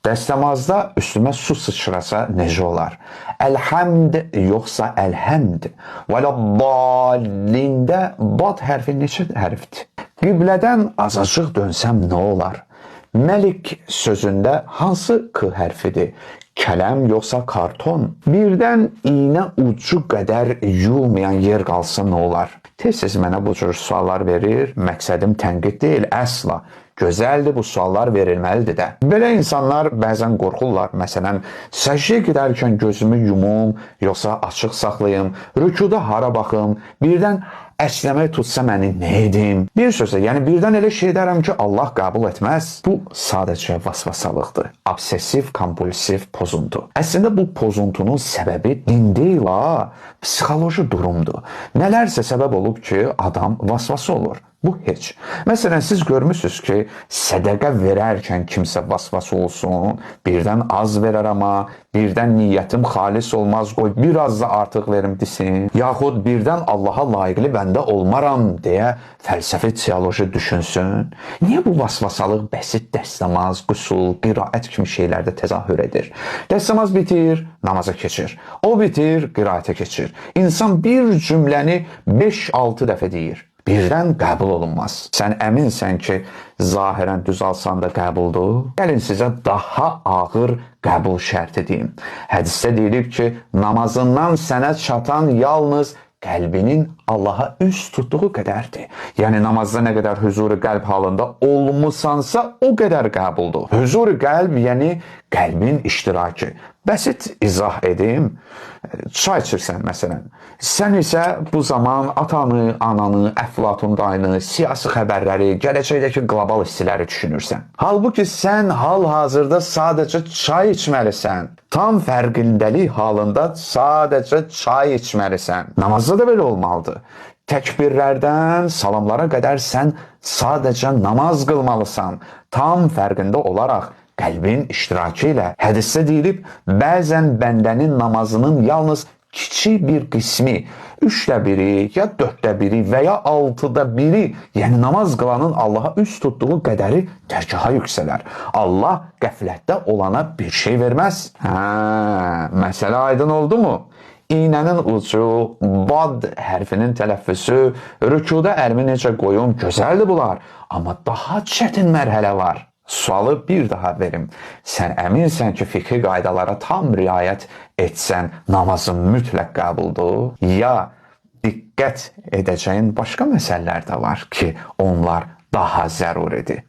Dəstəmazda üstümə su sıçrasa necə olar? Əlhəmd yoxsa əlhəmd? Vələddallində bad hərfi neçə hərfdir? Qiblədən azacıq dönsəm nə olar? Məlik sözündə hansı k hərfidir? Kələm yoxsa karton? Birdən iynə ucu qədər yuyulmayan yer qalsa nə olar? Tez-tez mənə bu cür suallar verir. Məqsədim tənqid deyil, əsla. Gözəldir, bu suallar verilməlidir də. Belə insanlar bəzən qorxurlar. Məsələn, səcdə gedərkən gözümü yumum, yoxsa açıq saxlayım, rükuda hara baxım, birdən əsnəmək tutsa məni nə edim? Bir sözlə, yəni birdən elə şey edərəm ki, Allah qəbul etməz. Bu sadəcə vasvasalıqdır. Obsessiv, kompulsiv pozuntu. Əslində bu pozuntunun səbəbi din deyil, psixoloji durumdur. Nələrsə səbəb olub ki, adam vasvası olur. Bu heç. Məsələn, siz görmüsünüz ki, sədəqə verərkən kimsə vasvası olsun, birdən az verər amma, birdən niyyətim xalis olmaz, qoy biraz da artıq verim desin, yaxud birdən Allaha layiqli bəndə olmaram deyə fəlsəfi teoloji düşünsün. Niyə bu vasvasalıq bəsit dəstəmaz, qüsul, qiraət kimi şeylərdə təzahür edir? Dəstəmaz bitir, namaza keçir. O bitir, qiraətə keçir. İnsan bir cümləni 5-6 dəfə deyir. Birdən qəbul olunmaz. Sən əminsən ki, zahirən düz alsan da qəbuldur? Gəlin sizə daha ağır qəbul şərti deyim. Hədisdə deyilib ki, namazından sənə çatan yalnız qəlbinin Allaha üst tutduğu qədərdir. Yəni namazda nə qədər huzur-i qəlb halında olmusansa, o qədər qəbuldur. Huzur-i qəlb, yəni qəlbin iştirakı. Bəsit izah edim. Çay içirsən məsələn. Sən isə bu zaman atanı, ananı, Əflatun dayını, siyasi xəbərləri, gələcəkdəki qlobal istiləri düşünürsən. Halbuki sən hal-hazırda sadəcə çay içməlisən. Tam fərqindəlik halında sadəcə çay içməlisən. Namazda da belə olmalıdır. Təkbirlərdən salamlara qədər sən sadəcə namaz qılmalısan. Tam fərqində olaraq qəlbin iştirakı ilə. Hədisdə deyilib, bəzən bəndənin namazının yalnız kiçik bir qismi, 3də biri, ya 4də biri və ya 6da biri, yəni namaz qılanın Allaha üst tutduğu qədəri dərgaha yüksələr. Allah qəflətdə olana bir şey verməz. Məsələ aydın oldu mu? İynənin ucu, bad hərfinin tələffüsü, rükuda əlimi necə qoyum, gözəldir bunlar. Amma daha çətin mərhələ var. Sualı bir daha verim. Sən əminsən ki, fiqhi qaydalara tam riayət etsən, namazın mütləq qəbuldur? Ya diqqət edəcəyin başqa məsələlər də var ki, onlar daha zəruridir.